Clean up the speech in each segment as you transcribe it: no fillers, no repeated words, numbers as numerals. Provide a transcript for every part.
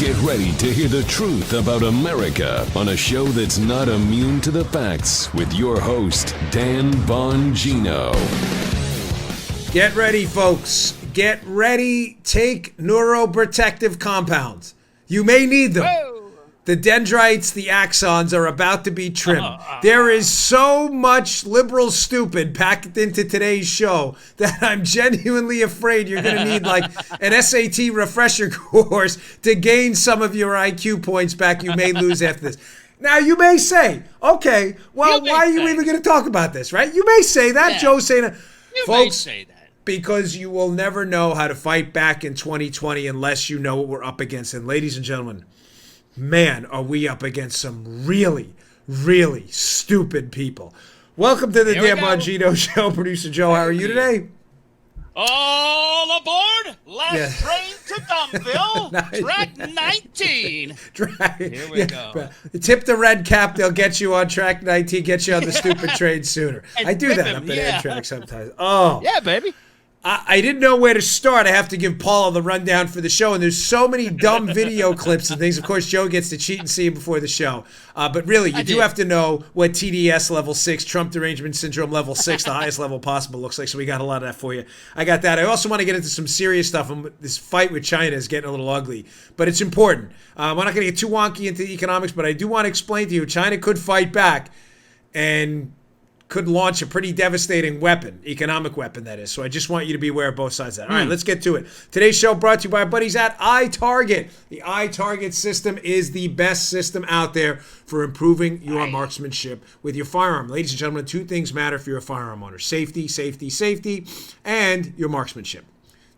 Get ready to hear the truth about America on a show that's not immune to the facts with your host, Dan Bongino. Get ready, folks. Get ready. Take neuroprotective compounds. You may need them. Whoa. The dendrites, the axons are about to be trimmed. There is so much liberal stupid packed into today's show that I'm genuinely afraid you're going to need like an SAT refresher course to gain some of your IQ points back you may lose after this. Now, you may say, okay, well, why are you even going to talk about this, right? You may say that. Yeah. Joe's saying that. You Folks, may say that. because you will never know how to fight back in 2020 unless you know what we're up against. And ladies and gentlemen, man, are we up against some really, really stupid people. Welcome to the Dan Bongino Show. Producer Joe, how are you today? All aboard! Last train to Dumbville, Nice. track 19. Here we go. Tip the red cap. They'll get you on track 19, get you on the stupid train sooner. And I do whip that him, up at yeah. Amtrak sometimes. Oh. Yeah, baby. I didn't know where to start. I have to give Paula the rundown for the show, and there's so many dumb video clips and things. Of course, Joe gets to cheat and see them before the show. But really, you do have to know what TDS level 6, Trump derangement syndrome level 6, the highest level possible, looks like. So we got a lot of that for you. I got that. I also want to get into some serious stuff. This fight with China is getting a little ugly, but it's important. We're not going to get too wonky into the economics, but I do want to explain to you, China could fight back and could launch a pretty devastating weapon, economic weapon that is. So I just want you to be aware of both sides of that. All right, let's get to it. Today's show brought to you by our buddies at iTarget. The iTarget system is the best system out there for improving your marksmanship with your firearm. Ladies and gentlemen, two things matter if you're a firearm owner. Safety, safety, safety, and your marksmanship.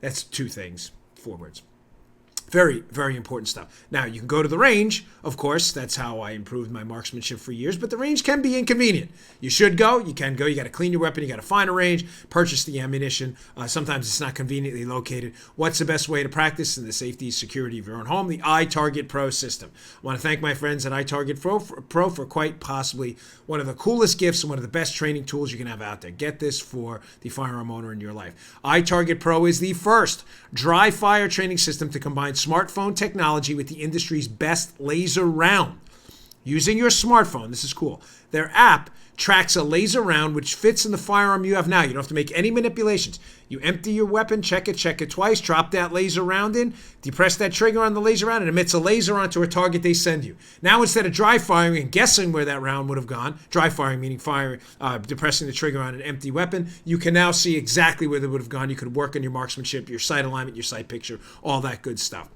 That's two things, 4 words. Very, very important stuff. Now, you can go to the range, of course. That's how I improved my marksmanship for years. But the range can be inconvenient. You should go. You can go. You got to clean your weapon. You got to find a range, purchase the ammunition. Sometimes it's not conveniently located. What's the best way to practice in the safety and security of your own home? The iTarget Pro system. I want to thank my friends at iTarget Pro for quite possibly one of the coolest gifts and one of the best training tools you can have out there. Get this for the firearm owner in your life. iTarget Pro is the first dry fire training system to combine smartphone technology with the industry's best laser round. Using your smartphone, this is cool, their app tracks a laser round which fits in the firearm you have now. You don't have to make any manipulations. You empty your weapon, check it twice, drop that laser round in, depress that trigger on the laser round, and emits a laser onto a target they send you. Now, instead of dry firing and guessing where that round would have gone, dry firing meaning depressing the trigger on an empty weapon, you can now see exactly where they would have gone. You could work on your marksmanship, your sight alignment, your sight picture, all that good stuff.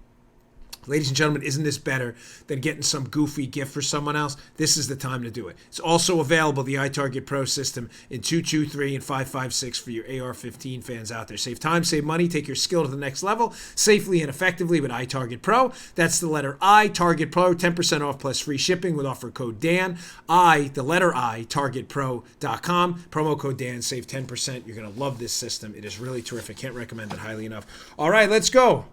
Ladies and gentlemen, isn't this better than getting some goofy gift for someone else? This is the time to do it. It's also available, the iTarget Pro system, in 223 and 556 for your AR-15 fans out there. Save time, save money, take your skill to the next level safely and effectively with iTarget Pro. That's the letter I, Target Pro, 10% off plus free shipping with offer code Dan. The letter I, targetpro.com. Promo code Dan, save 10%. You're going to love this system. It is really terrific. Can't recommend it highly enough. All right, let's go.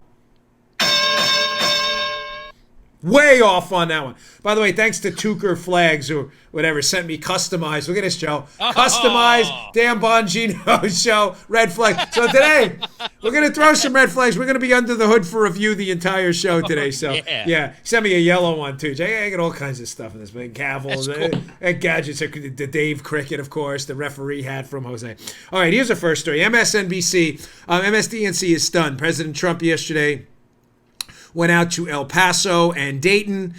Way off on that one. By the way, thanks to Tucker Flags or whatever sent me customized. Look at this, Joe. Customized Dan Bongino show red flag. So today we're gonna throw some red flags. We're gonna be under the hood for review the entire show today. So yeah, send me a yellow one too. I got all kinds of stuff in this. Gavel, cool. and gadgets. The Dave Cricket, of course. The referee hat from Jose. All right, here's our first story. MSNBC, MSDNC is stunned. President Trump yesterday went out to El Paso and Dayton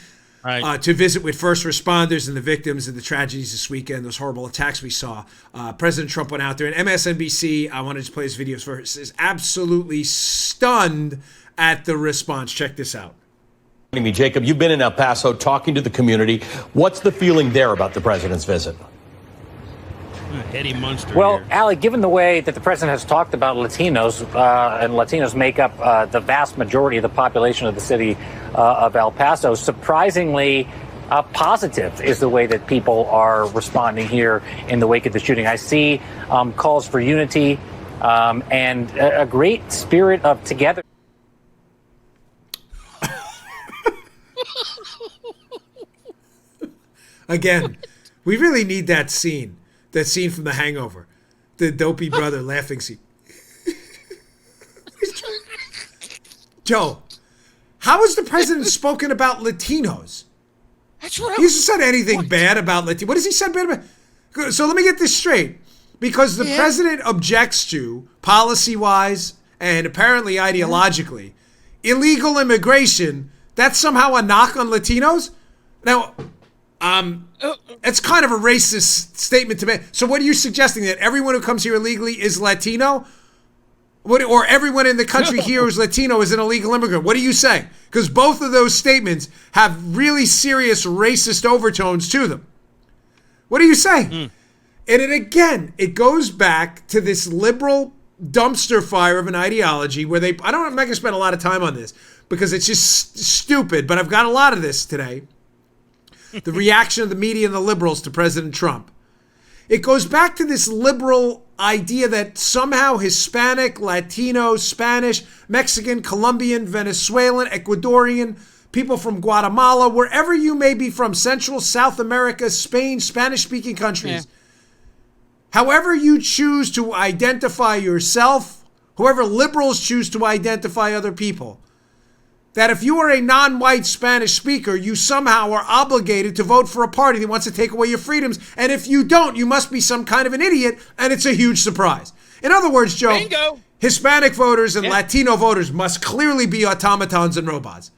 to visit with first responders and the victims of the tragedies this weekend, those horrible attacks we saw. President Trump went out there, and MSNBC, I wanted to play his videos first, is absolutely stunned at the response. Check this out. Jacob, you've been in El Paso talking to the community. What's the feeling there about the president's visit? Eddie Munster. Well, here. Ali, given the way that the president has talked about Latinos, and Latinos make up the vast majority of the population of the city of El Paso, surprisingly positive is the way that people are responding here in the wake of the shooting. I see calls for unity and a great spirit of together. Again, we really need that scene. That scene from The Hangover. The dopey brother laughing scene. Joe, How has the president spoken about Latinos? That's what He hasn't said anything bad about Latinos. What has he said bad about? So let me get this straight. Because the president objects to, policy-wise and apparently ideologically, illegal immigration, that's somehow a knock on Latinos? Now, it's kind of a racist statement to make. So what are you suggesting, that everyone who comes here illegally is Latino? Or everyone in the country here who's Latino is an illegal immigrant? What are you saying? Because both of those statements have really serious racist overtones to them. What are you saying? And it goes back to this liberal dumpster fire of an ideology where I'm not going to spend a lot of time on this because it's just stupid, but I've got a lot of this today. The reaction of the media and the liberals to President Trump. It goes back to this liberal idea that somehow Hispanic, Latino, Spanish, Mexican, Colombian, Venezuelan, Ecuadorian, people from Guatemala, wherever you may be from, Central, South America, Spain, Spanish-speaking countries. Yeah. However you choose to identify yourself, whoever liberals choose to identify other people, that if you are a non-white Spanish speaker, you somehow are obligated to vote for a party that wants to take away your freedoms. And if you don't, you must be some kind of an idiot, and it's a huge surprise. In other words, Joe, Bingo. Hispanic voters and Latino voters must clearly be automatons and robots.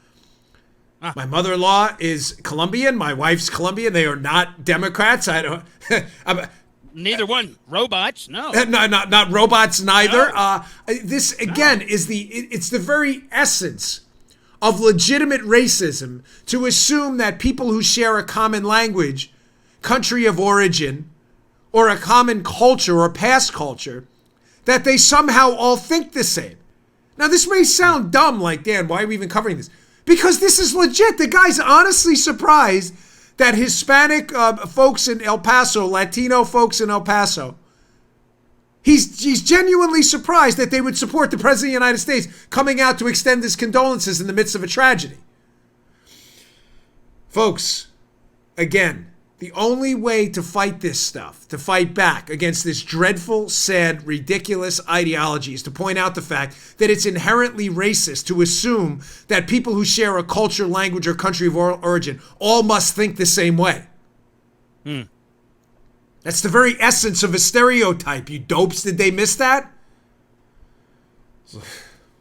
My mother-in-law is Colombian. My wife's Colombian. They are not Democrats. I don't... Neither one. Robots, no. No, not robots, neither. No. This, again, is it's the very essence of legitimate racism to assume that people who share a common language, country of origin, or a common culture or past culture, that they somehow all think the same. Now, this may sound dumb, like, Dan, why are we even covering this? Because this is legit. The guy's honestly surprised that Hispanic folks in El Paso, Latino folks in El Paso, he's genuinely surprised that they would support the President of the United States coming out to extend his condolences in the midst of a tragedy. Folks, again, the only way to fight this stuff, to fight back against this dreadful, sad, ridiculous ideology is to point out the fact that it's inherently racist to assume that people who share a culture, language, or country of origin all must think the same way. That's the very essence of a stereotype, you dopes. Did they miss that?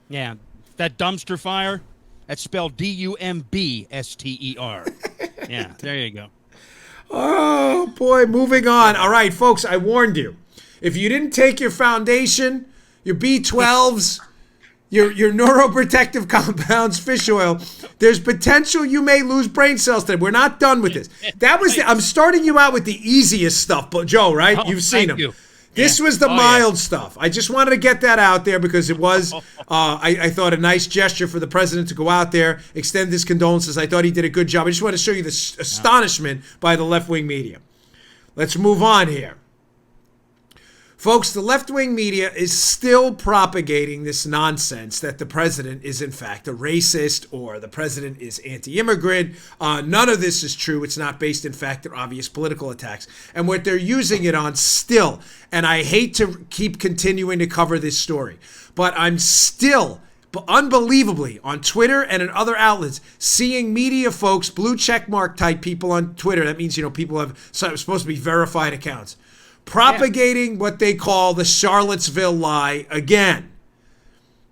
Yeah, that dumpster fire, that's spelled D-U-M-B-S-T-E-R. Yeah, there you go. Oh, boy, moving on. All right, folks, I warned you. If you didn't take your foundation, your B12s, your neuroprotective compounds, fish oil, there's potential you may lose brain cells today. We're not done with this. I'm starting you out with the easiest stuff, but Joe, right? Oh, you've seen them. you. This was the mild stuff. I just wanted to get that out there because it was, I thought, a nice gesture for the president to go out there, extend his condolences. I thought he did a good job. I just want to show you the astonishment by the left-wing media. Let's move on here. Folks, the left-wing media is still propagating this nonsense that the president is, in fact, a racist or the president is anti-immigrant. None of this is true. It's not based, in fact, on obvious political attacks. And what they're using it on still, and I hate to keep continuing to cover this story, but I'm still, unbelievably, on Twitter and in other outlets, seeing media folks, blue checkmark type people on Twitter, that means, people have supposed to be verified accounts, propagating what they call the Charlottesville lie again.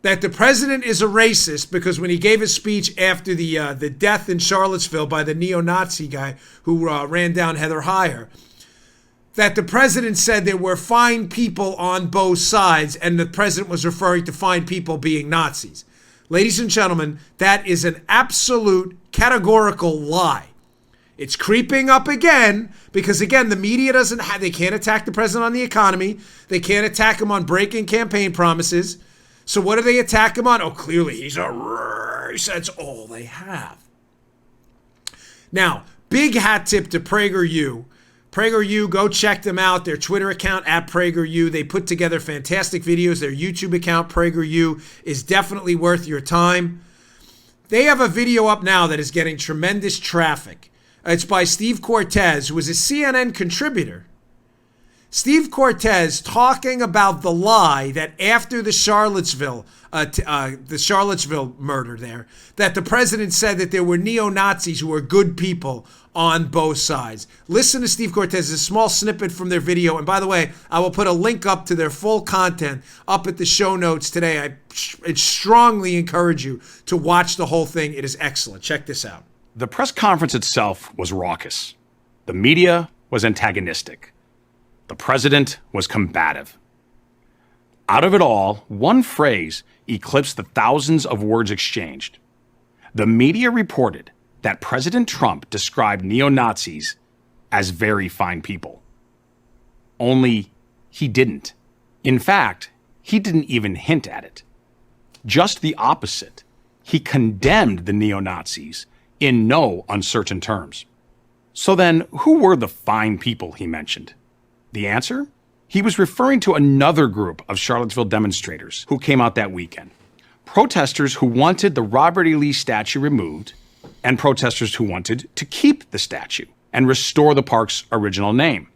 That the president is a racist because when he gave his speech after the death in Charlottesville by the neo-Nazi guy who ran down Heather Heyer, that the president said there were fine people on both sides, and the president was referring to fine people being Nazis. Ladies and gentlemen, that is an absolute categorical lie. It's creeping up again because, again, the media they can't attack the president on the economy. They can't attack him on breaking campaign promises. So what do they attack him on? Oh, clearly he's a racist. That's all they have. Now, big hat tip to PragerU. PragerU, go check them out. Their Twitter account, @PragerU. They put together fantastic videos. Their YouTube account, PragerU, is definitely worth your time. They have a video up now that is getting tremendous traffic. It's by Steve Cortez, who is a CNN contributor, Steve Cortez talking about the lie that after the Charlottesville murder there, that the president said that there were neo-Nazis who were good people on both sides. Listen to Steve Cortez, a small snippet from their video. And by the way, I will put a link up to their full content up at the show notes today. I strongly encourage you to watch the whole thing. It is excellent. Check this out. The press conference itself was raucous. The media was antagonistic. The president was combative. Out of it all, one phrase eclipsed the thousands of words exchanged. The media reported that President Trump described neo-Nazis as very fine people. Only he didn't. In fact, he didn't even hint at it. Just the opposite. He condemned the neo-Nazis in no uncertain terms. So then, who were the fine people he mentioned? The answer? He was referring to another group of Charlottesville demonstrators who came out that weekend. Protesters who wanted the Robert E. Lee statue removed, and protesters who wanted to keep the statue and restore the park's original name.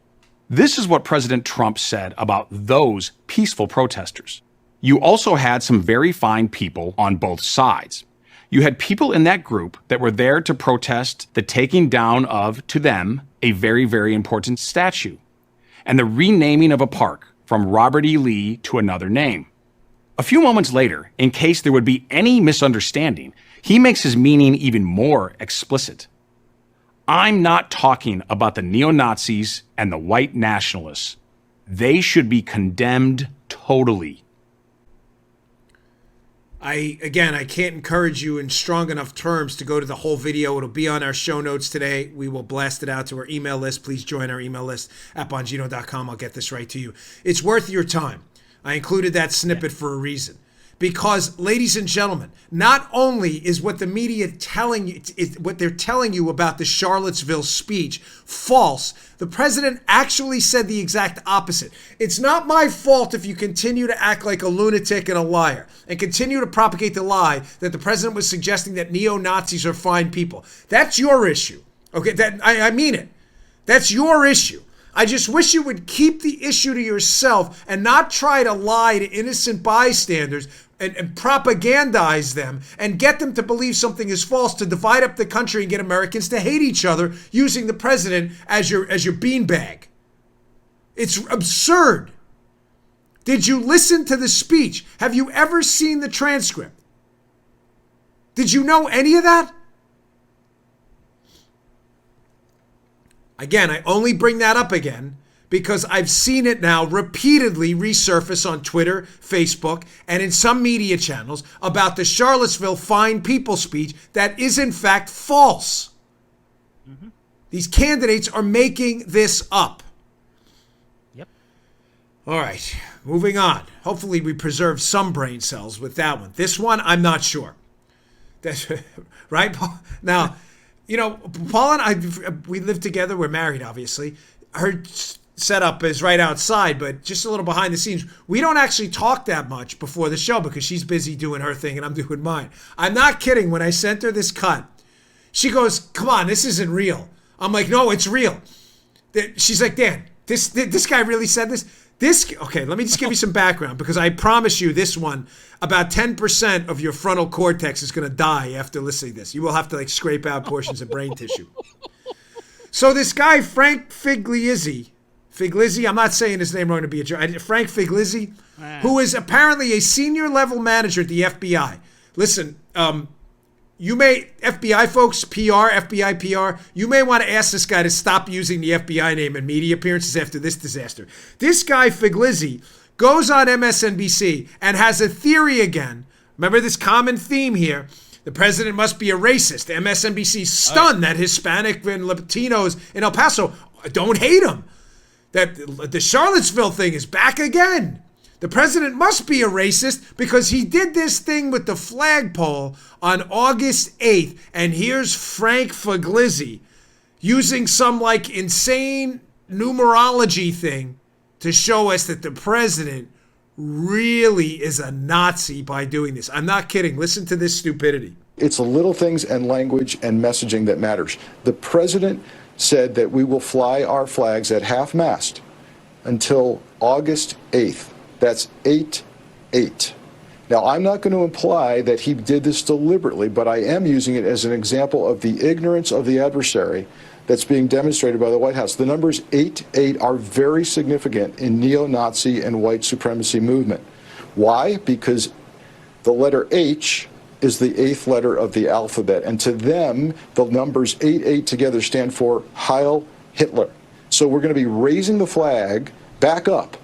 This is what President Trump said about those peaceful protesters. You also had some very fine people on both sides. You had people in that group that were there to protest the taking down of, to them, a very, very important statue, and the renaming of a park from Robert E. Lee to another name. A few moments later, in case there would be any misunderstanding, he makes his meaning even more explicit. I'm not talking about the neo-Nazis and the white nationalists. They should be condemned totally. I can't encourage you in strong enough terms to go to the whole video. It'll be on our show notes today. We will blast it out to our email list. Please join our email list at Bongino.com. I'll get this right to you. It's worth your time. I included that snippet for a reason. Because, ladies and gentlemen, not only is what the media telling you, what they're telling you about the Charlottesville speech false, the president actually said the exact opposite. It's not my fault if you continue to act like a lunatic and a liar and continue to propagate the lie that the president was suggesting that neo-Nazis are fine people. That's your issue. Okay, I mean it. That's your issue. I just wish you would keep the issue to yourself and not try to lie to innocent bystanders and propagandize them and get them to believe something is false to divide up the country and get Americans to hate each other using the president as your beanbag. It's absurd. Did you listen to the speech? Have you ever seen the transcript? Did you know any of that? Again, I only bring that up again because I've seen it now repeatedly resurface on Twitter, Facebook, and in some media channels about the Charlottesville fine people speech that is in fact false. Mm-hmm. These candidates are making this up. Yep. All right, moving on. Hopefully we preserve some brain cells with that one. This one, I'm not sure. That's right, Paul? Now, you know, Paul and I, we live together. We're married, obviously. Her setup is right outside, but just a little behind the scenes. We don't actually talk that much before the show because she's busy doing her thing and I'm doing mine. I'm not kidding. When I sent her this cut, she goes, "Come on, this isn't real." I'm like, "No, it's real." She's like, "Dan, this guy really said this?" Okay, let me just give you some background because I promise you this one, about 10% of your frontal cortex is going to die after listening to this. You will have to scrape out portions of brain tissue. So this guy, Frank Figlizzi, I'm not saying his name wrong to be a joke. Frank Figlizzi, who is apparently a senior level manager at the FBI. Listen, you may, FBI folks, FBI PR, you may want to ask this guy to stop using the FBI name in media appearances after this disaster. This guy, Figlizzi, goes on MSNBC and has a theory again. Remember this common theme here. The president must be a racist. MSNBC stunned that Hispanic and Latinos in El Paso don't hate him. That the Charlottesville thing is back again. The president must be a racist because he did this thing with the flagpole on August 8th. And here's Frank Figlizzi using some insane numerology thing to show us that the president really is a Nazi by doing this. I'm not kidding. Listen to this stupidity. It's the little things and language and messaging that matters. The president said that we will fly our flags at half-mast until August 8th. That's 8/8. Now, I'm not going to imply that he did this deliberately, but I am using it as an example of the ignorance of the adversary that's being demonstrated by the White House. The numbers 8/8 are very significant in neo-Nazi and white supremacy movement. Why? Because the letter H is the 8th letter of the alphabet, and to them, the numbers 8/8 together stand for Heil Hitler. So we're going to be raising the flag back up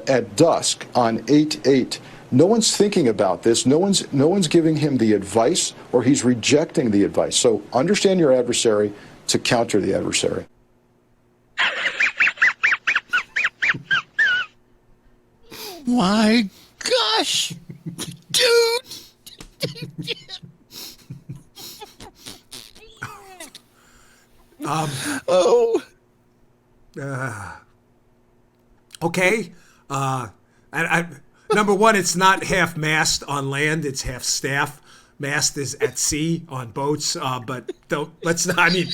at dusk on 8/8. No one's thinking about this. No one's giving him the advice, or he's rejecting the advice. So understand your adversary to counter the adversary. My gosh, dude. Okay. Number one, it's not half mast on land; it's half staff. Mast is at sea on boats, but let's not. I mean,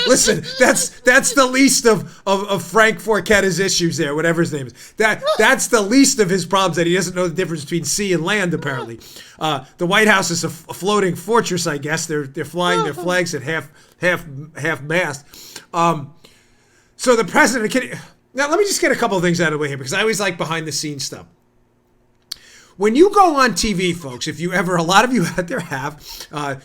listen, that's the least of Frank Forchetta's issues there, whatever his name is. That's the least of his problems, that he doesn't know the difference between sea and land. Apparently, the White House is a floating fortress, I guess. They're flying their flags at half mast. So the president. Now, let me just get a couple of things out of the way here, because I always like behind the scenes stuff. When you go on TV, folks, if you ever, a lot of you out there have,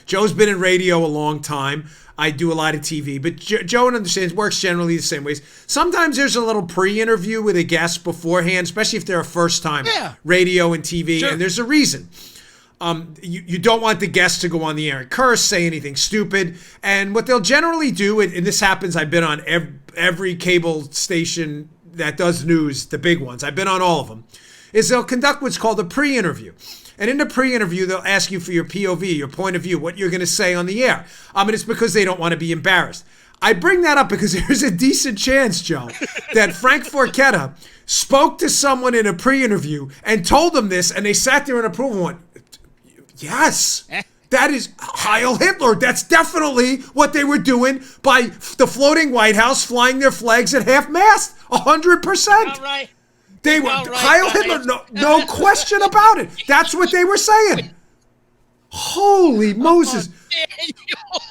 Joe's been in radio a long time. I do a lot of TV, but Joe understands, works generally the same ways. Sometimes there's a little pre-interview with a guest beforehand, especially if they're a first-time radio and TV, and there's a reason. You don't want the guest to go on the air and curse, say anything stupid, and what they'll generally do, and this happens, I've been on every cable station that does news, the big ones, I've been on all of them, is they'll conduct what's called a pre-interview. And in the pre-interview, they'll ask you for your POV, your point of view, what you're going to say on the air. And it's because they don't want to be embarrassed. I bring that up because there's a decent chance, Joe, that Frank Forchetta spoke to someone in a pre-interview and told them this, and they sat there in approval and went, yes, that is Heil Hitler. That's definitely what they were doing by the floating White House flying their flags at half-mast, 100%. All right. They were Heil Hitler, no question about it. That's what they were saying. Holy Moses.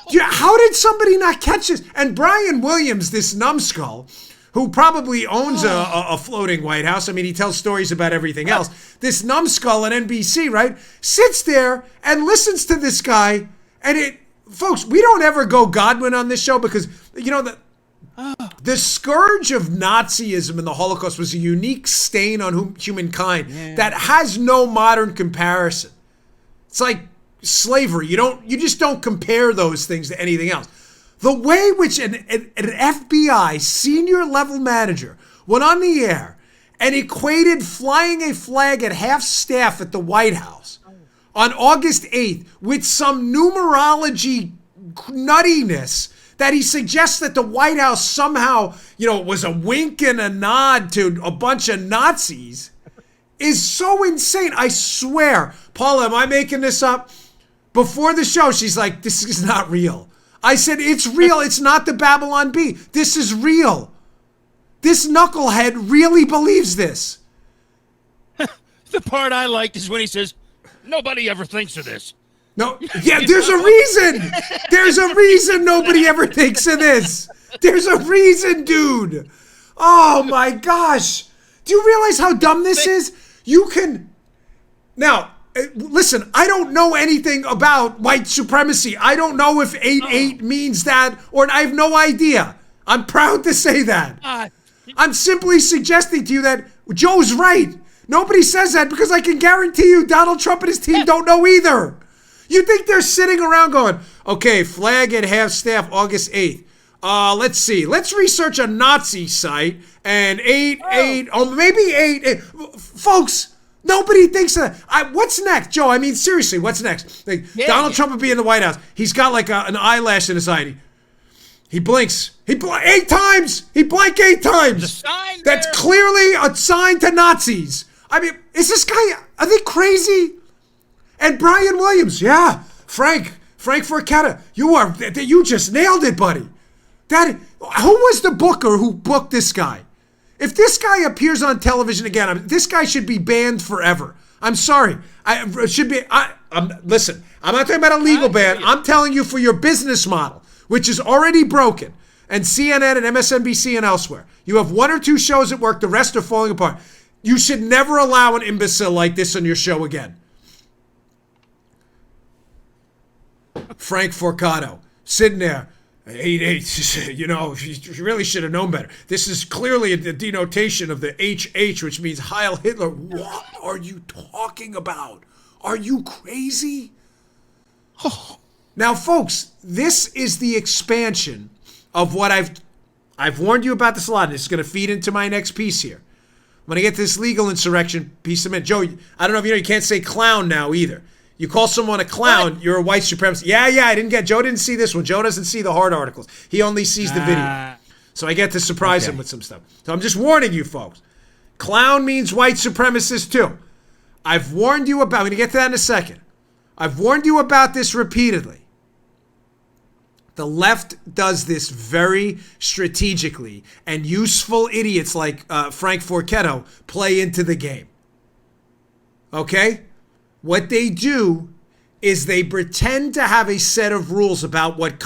Yeah, how did somebody not catch this? And Brian Williams, this numbskull, who probably owns a floating White House. I mean, he tells stories about everything else. This numbskull on NBC, right, sits there and listens to this guy. And folks, we don't ever go Godwin on this show because, you know, the scourge of Nazism and the Holocaust was a unique stain on humankind that has no modern comparison. It's like slavery. You just don't compare those things to anything else. The way which an FBI senior level manager went on the air and equated flying a flag at half staff at the White House on August 8th with some numerology nuttiness that he suggests that the White House somehow, was a wink and a nod to a bunch of Nazis is so insane. I swear, Paula, am I making this up? Before the show, she's like, this is not real. I said, it's real. It's not the Babylon Bee. This is real. This knucklehead really believes this. The part I liked is when he says, nobody ever thinks of this. No, yeah, there's a reason. There's a reason nobody ever thinks of this. There's a reason, dude. Oh my gosh. Do you realize how dumb this is? You can... Now, listen, I don't know anything about white supremacy. I don't know if 8/8 means that, or I have no idea. I'm proud to say that. I'm simply suggesting to you that Joe's right. Nobody says that because I can guarantee you Donald Trump and his team don't know either. You think they're sitting around going, okay, flag at half staff August 8th. Let's see. Let's research a Nazi site and 8/8, maybe 8. Folks, nobody thinks of that. What's next, Joe? I mean, seriously, what's next? Donald Trump would be in the White House. He's got like an eyelash in his eye. He blinks. 8 times. He blinked 8 times. That's clearly a sign to Nazis. I mean, is this guy, are they crazy? And Brian Williams, yeah, Frank Forchetta, you just nailed it, buddy. Who was the booker who booked this guy? If this guy appears on television again, this guy should be banned forever. I'm sorry. Listen, I'm not talking about a legal ban. I'm telling you for your business model, which is already broken, and CNN and MSNBC and elsewhere. You have 1 or 2 shows at work. The rest are falling apart. You should never allow an imbecile like this on your show again. Frank Forcato, sitting there. You really should have known better. This is clearly a denotation of the HH, which means Heil Hitler. What are you talking about? Are you crazy? Now, folks, this is the expansion of what I've warned you about this a lot. And this is going to feed into my next piece here. I'm going to get this legal insurrection piece of it. Joe, I don't know if you know, you can't say clown now either. You call someone a clown, you're a white supremacist. Yeah, Joe didn't see this one. Joe doesn't see the hard articles. He only sees the video. So I get to surprise him with some stuff. So I'm just warning you folks. Clown means white supremacist too. I've warned you about, I'm going to get to that in a second. I've warned you about this repeatedly. The left does this very strategically, and useful idiots like Frank Forcato play into the game. Okay? What they do is they pretend to have a set of rules about what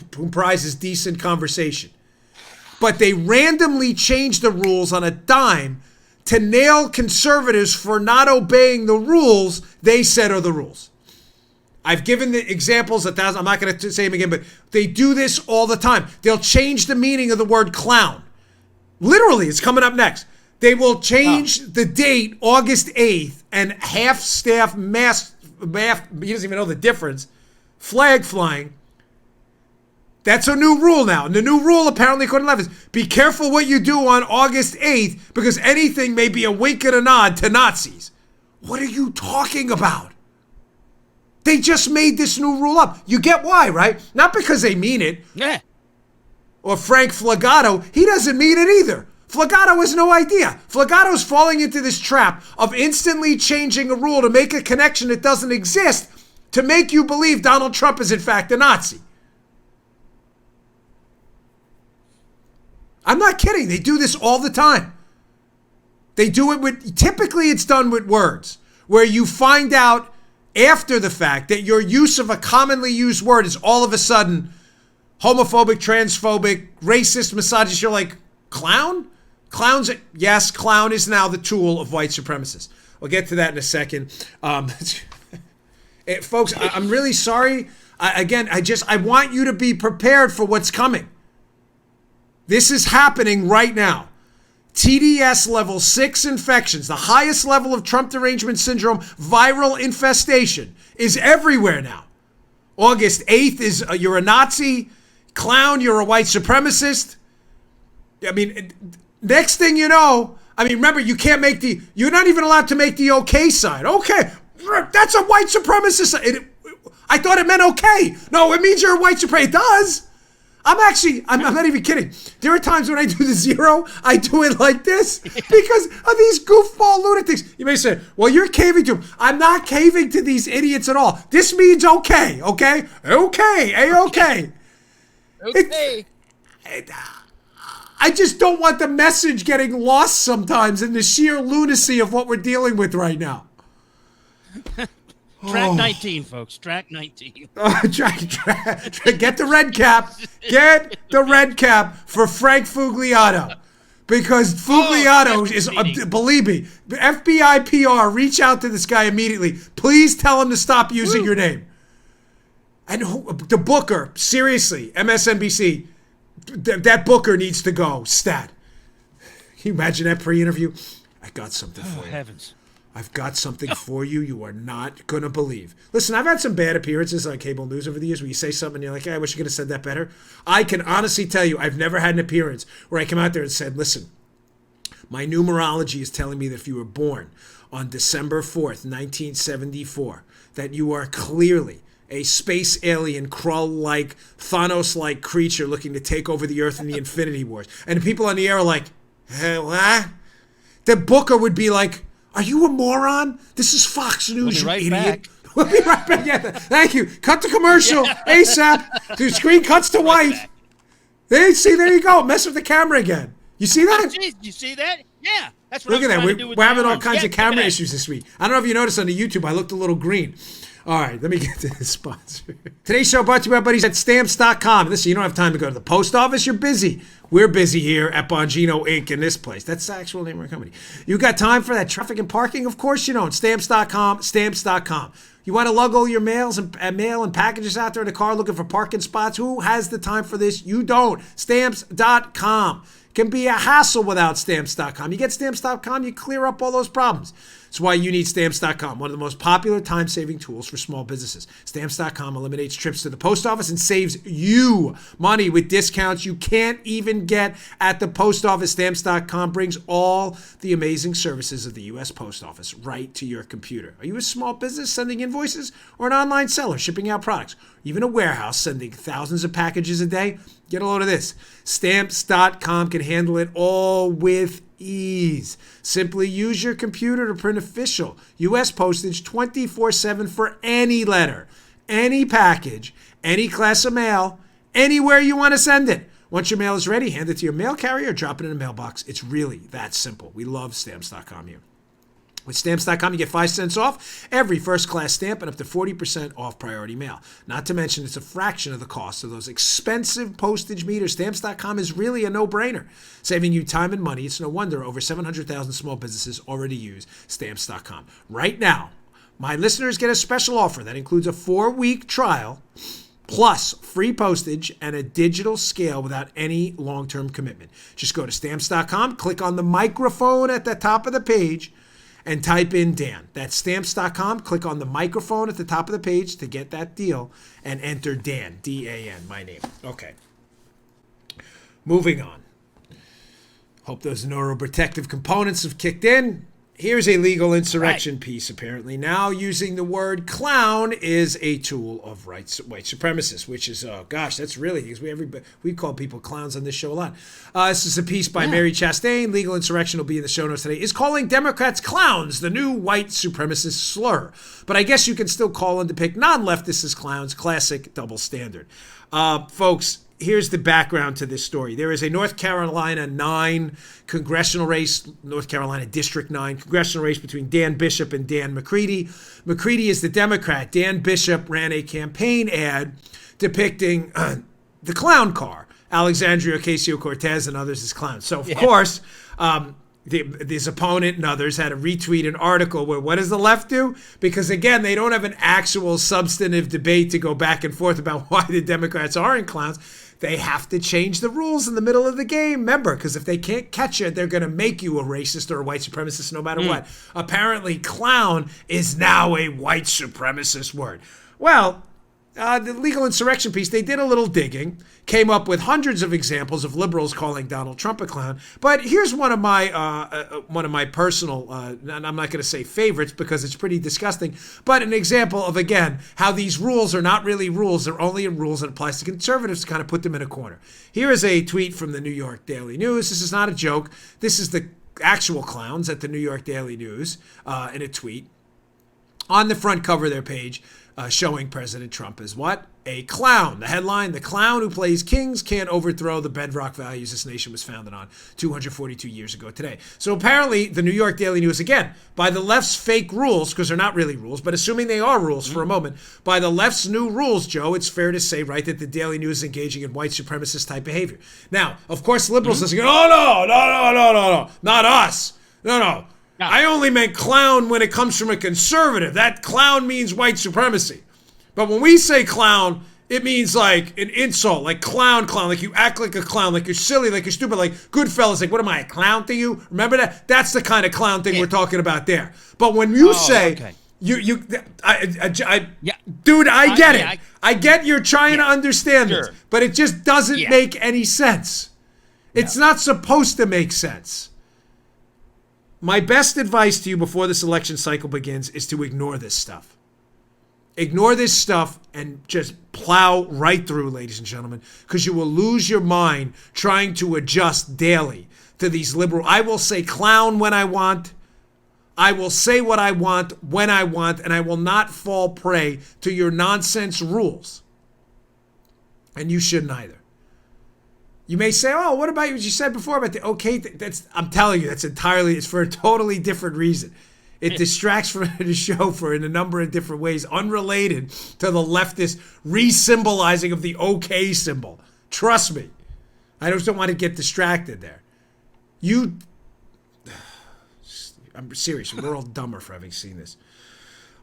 comprises decent conversation. But they randomly change the rules on a dime to nail conservatives for not obeying the rules they said are the rules. I've given the examples 1,000. I'm not going to say them again, but they do this all the time. They'll change the meaning of the word clown. Literally, it's coming up next. They will change the date, August 8th, and half-staff mask, he doesn't even know the difference, flag flying. That's a new rule now. And the new rule, apparently, according to left, is be careful what you do on August 8th because anything may be a wink and a nod to Nazis. What are you talking about? They just made this new rule up. You get why, right? Not because they mean it. Yeah. Or Frank Flagato, he doesn't mean it either. Flagato has no idea. Flagato's falling into this trap of instantly changing a rule to make a connection that doesn't exist to make you believe Donald Trump is in fact a Nazi. I'm not kidding. They do this all the time. They do it with, typically it's done with words, where you find out after the fact that your use of a commonly used word is all of a sudden homophobic, transphobic, racist, misogynist. You're like, clown? Clowns, yes, clown is now the tool of white supremacists. We'll get to that in a second. Folks, I'm really sorry. I want you to be prepared for what's coming. This is happening right now. TDS level 6 infections, the highest level of Trump derangement syndrome viral infestation, is everywhere now. August 8th is you're a Nazi. Clown, you're a white supremacist. I mean, next thing you know, remember, you're not even allowed to make the okay sign. Okay, that's a white supremacist. I thought it meant okay. No, it means you're a white supremacist. It does. I'm not even kidding. There are times when I do the 0, I do it like this because of these goofball lunatics. You may say, well, you're caving to them. I'm not caving to these idiots at all. This means okay, okay? Okay, A-okay. Okay. I just don't want the message getting lost sometimes in the sheer lunacy of what we're dealing with right now. Track 19, folks. Track 19. Get the red cap. Get the red cap for Frank Fugliato. Because Fugliato is, believe me, FBI PR, reach out to this guy immediately. Please tell him to stop using your name. And the Booker, seriously, MSNBC, that Booker needs to go, stat. Can you imagine that pre-interview? I got something for you. Heavens. I've got something for you are not going to believe. Listen, I've had some bad appearances on cable news over the years where you say something and you're like, hey, I wish you could have said that better. I can honestly tell you I've never had an appearance where I come out there and said, listen, my numerology is telling me that if you were born on December 4th, 1974, that you are clearly a space alien, Krull-like, Thanos-like creature looking to take over the Earth in the Infinity Wars. And the people on the air are like, hey, what? The Booker would be like, are you a moron? This is Fox News, you idiot. Back. We'll be right back. Yeah, thank you. Cut the commercial ASAP. The screen cuts to white. Hey, see, there you go. Mess with the camera again. You see that? Oh, geez, you see that? Yeah. That's what Look I'm at that. trying to do with We're my having all arms. kinds Yeah, of camera look at that. issues this week. I don't know if you noticed on the YouTube, I looked a little green. All right, let me get to the sponsor. Today's show brought to you by our buddies at Stamps.com. Listen, you don't have time to go to the post office. You're busy. We're busy here at Bongino Inc. in this place. That's the actual name of our company. You got time for that traffic and parking? Of course you don't. Stamps.com, Stamps.com. You want to lug all your mail and packages out there in the car looking for parking spots? Who has the time for this? You don't. Stamps.com. Can be a hassle without Stamps.com. You get Stamps.com, you clear up all those problems. That's why you need Stamps.com, one of the most popular time-saving tools for small businesses. Stamps.com eliminates trips to the post office and saves you money with discounts you can't even get at the post office. Stamps.com brings all the amazing services of the U.S. Post Office right to your computer. Are you a small business sending invoices or an online seller shipping out products? Even a warehouse sending thousands of packages a day? Get a load of this. Stamps.com can handle it all with ease. Simply use your computer to print official U.S. postage 24/7 for any letter, any package, any class of mail, anywhere you want to send it. Once your mail is ready, hand it to your mail carrier or drop it in a mailbox. It's really that simple. We love Stamps.com here. With Stamps.com, you get 5 cents off every first-class stamp and up to 40% off priority mail. Not to mention, it's a fraction of the cost of those expensive postage meters. Stamps.com is really a no-brainer, saving you time and money. It's no wonder over 700,000 small businesses already use Stamps.com. Right now, my listeners get a special offer that includes a 4-week trial plus free postage and a digital scale without any long-term commitment. Just go to Stamps.com, click on the microphone at the top of the page, and type in Dan. That's Stamps.com. Click on the microphone at the top of the page to get that deal and enter Dan, D-A-N, my name. Okay. Moving on. Hope those neuroprotective components have kicked in. Here's a legal insurrection piece, apparently. Now using the word clown is a tool of white supremacists, which is, oh gosh, that's really, because we call people clowns on this show a lot. This is a piece by Mary Chastain. Legal insurrection will be in the show notes today. Is calling Democrats clowns the new white supremacist slur. But I guess you can still call and depict non-leftists as clowns. Classic double standard. Folks, here's the background to this story. There is a North Carolina 9 congressional race, North Carolina District 9 congressional race between Dan Bishop and Dan McCready. McCready is the Democrat. Dan Bishop ran a campaign ad depicting the clown car, Alexandria Ocasio-Cortez and others as clowns. So, of course, his opponent and others had to retweet an article where what does the left do? Because, again, they don't have an actual substantive debate to go back and forth about why the Democrats aren't clowns. They have to change the rules in the middle of the game. Remember, because if they can't catch you, they're going to make you a racist or a white supremacist no matter what. Apparently, clown is now a white supremacist word. Well, the legal insurrection piece, they did a little digging, came up with hundreds of examples of liberals calling Donald Trump a clown. But here's one of my personal, and I'm not going to say favorites because it's pretty disgusting, but an example of, again, how these rules are not really rules. They're only rules that applies to conservatives to kind of put them in a corner. Here is a tweet from the New York Daily News. This is not a joke. This is the actual clowns at the New York Daily News in a tweet. On the front cover of their page, showing President Trump as what? A clown. The headline, the clown who plays kings can't overthrow the bedrock values this nation was founded on 242 years ago today. So apparently the New York Daily News, again, by the left's fake rules, because they're not really rules, but assuming they are rules for a moment, by the left's new rules, Joe, it's fair to say, right, that the Daily News is engaging in white supremacist type behavior. Now, of course, liberals listen, oh, no, not us. No. I only meant clown when it comes from a conservative. That clown means white supremacy. But when we say clown, it means like an insult, like clown, like you act like a clown, like you're silly, like you're stupid, like Goodfellas, like what am I, a clown to you? Remember that? That's the kind of clown thing we're talking about there. But when you say, dude, I get it. I get you're trying to understand this, but it just doesn't make any sense. It's not supposed to make sense. My best advice to you before this election cycle begins is to ignore this stuff. Ignore this stuff and just plow right through, ladies and gentlemen, because you will lose your mind trying to adjust daily to these liberal. I will say clown when I want. I will say what I want when I want, and I will not fall prey to your nonsense rules. And you shouldn't either. You may say, oh, what about what you said before about the okay? I'm telling you, it's for a totally different reason. It distracts from the show in a number of different ways, unrelated to the leftist re-symbolizing of the okay symbol. Trust me. I just don't want to get distracted there. I'm serious. We're all dumber for having seen this.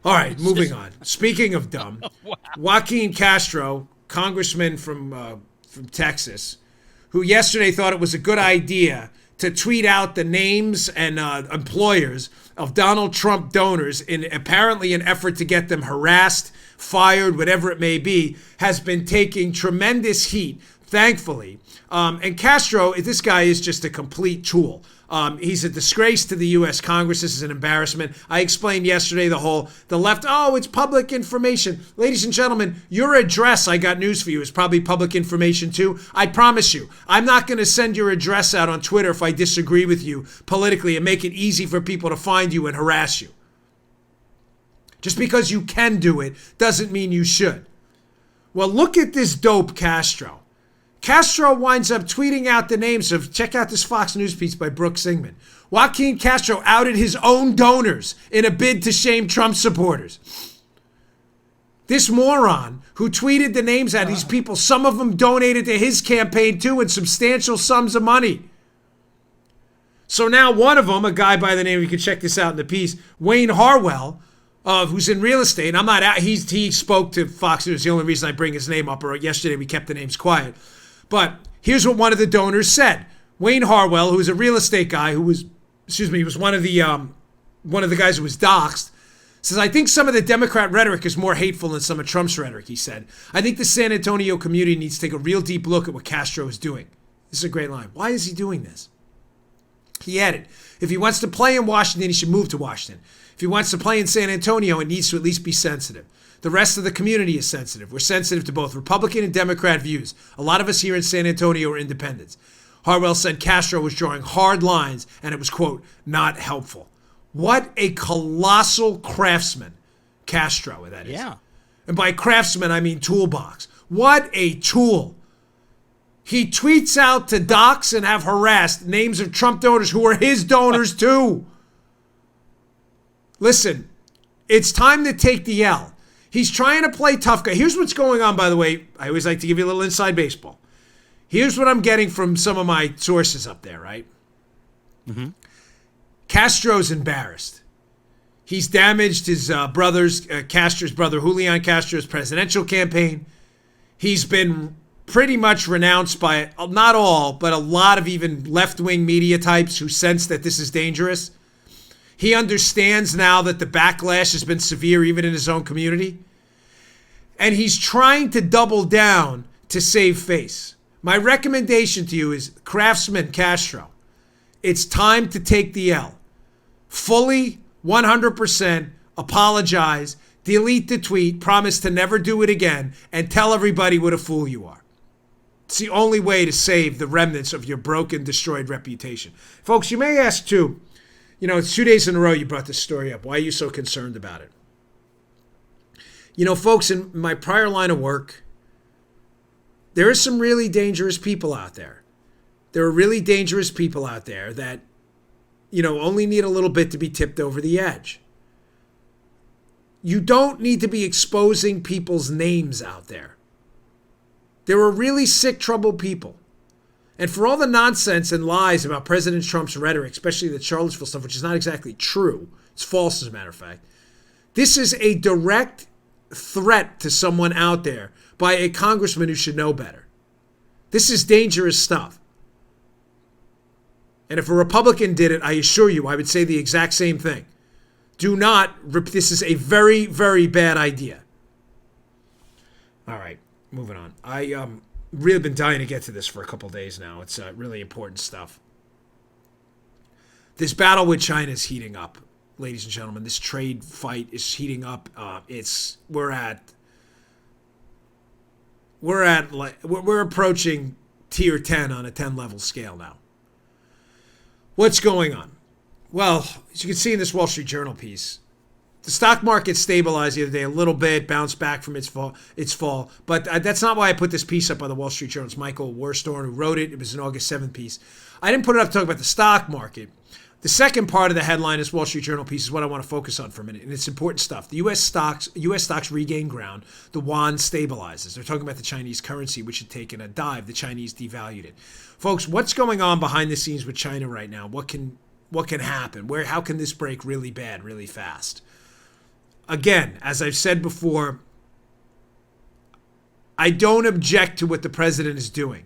All right, moving on. Speaking of dumb, Joaquin Castro, congressman from Texas, who yesterday thought it was a good idea to tweet out the names and employers of Donald Trump donors in apparently an effort to get them harassed, fired, whatever it may be, has been taking tremendous heat, thankfully. And Castro, this guy is just a complete tool. He's a disgrace to the U.S. Congress. This is an embarrassment. I explained yesterday the left, oh, it's public information. Ladies and gentlemen, your address, I got news for you, is probably public information too. I promise you, I'm not going to send your address out on Twitter if I disagree with you politically and make it easy for people to find you and harass you. Just because you can do it doesn't mean you should. Well, look at this dope Castro. Castro winds up tweeting out the names of, check out this Fox News piece by Brooke Singman. Joaquin Castro outed his own donors in a bid to shame Trump supporters. This moron who tweeted the names out of these people, some of them donated to his campaign too in substantial sums of money. So now one of them, a guy by the name, you can check this out in the piece, Wayne Harwell, who's in real estate. I'm not out, he spoke to Fox News. The only reason I bring his name up, or yesterday we kept the names quiet. But here's what one of the donors said. Wayne Harwell, who was a real estate guy, he was one of the guys who was doxxed, says, I think some of the Democrat rhetoric is more hateful than some of Trump's rhetoric, he said. I think the San Antonio community needs to take a real deep look at what Castro is doing. This is a great line. Why is he doing this? He added, if he wants to play in Washington, he should move to Washington. If he wants to play in San Antonio, it needs to at least be sensitive. The rest of the community is sensitive. We're sensitive to both Republican and Democrat views. A lot of us here in San Antonio are independents. Harwell said Castro was drawing hard lines and it was, quote, not helpful. What a colossal craftsman Castro that is. Yeah. And by craftsman, I mean toolbox. What a tool. He tweets out to dox and have harassed names of Trump donors who are his donors too. Listen, it's time to take the L. He's trying to play tough guy. Here's what's going on, by the way. I always like to give you a little inside baseball. Here's what I'm getting from some of my sources up there, right? Mm-hmm. Castro's embarrassed. He's damaged his Castro's brother, Julian Castro's presidential campaign. He's been pretty much renounced by, not all, but a lot of even left-wing media types who sense that this is dangerous. He understands now that the backlash has been severe even in his own community. And he's trying to double down to save face. My recommendation to you is Craftsman Castro. It's time to take the L. Fully, 100%, apologize, delete the tweet, promise to never do it again, and tell everybody what a fool you are. It's the only way to save the remnants of your broken, destroyed reputation. Folks, you may ask too, it's 2 days in a row you brought this story up. Why are you so concerned about it? Folks, in my prior line of work, there are some really dangerous people out there. There are really dangerous people out there that, only need a little bit to be tipped over the edge. You don't need to be exposing people's names out there. There are really sick, troubled people. And for all the nonsense and lies about President Trump's rhetoric, especially the Charlottesville stuff, which is not exactly true, it's false as a matter of fact, this is a direct threat to someone out there by a congressman who should know better. This is dangerous stuff. And if a Republican did it, I assure you, I would say the exact same thing. This is a very, very bad idea. All right, moving on. I really been dying to get to this for a couple days now. It's really important stuff. This battle with China is heating up, ladies and gentlemen. This trade fight is heating up. We're approaching tier 10 on a 10-level scale now. What's going on? Well, as you can see in this Wall Street Journal piece, The stock market stabilized the other day a little bit, bounced back from its fall. But that's not why I put this piece up on the Wall Street Journal. It's Michael Worstorn who wrote it. It was an August 7th piece. I didn't put it up to talk about the stock market. The second part of the headline, this Wall Street Journal piece, is what I want to focus on for a minute, and it's important stuff. The U.S. stocks regain ground. The yuan stabilizes. They're talking about the Chinese currency, which had taken a dive. The Chinese devalued it. Folks, what's going on behind the scenes with China right now? What can happen? How can this break really bad, really fast? Again, as I've said before, I don't object to what the president is doing.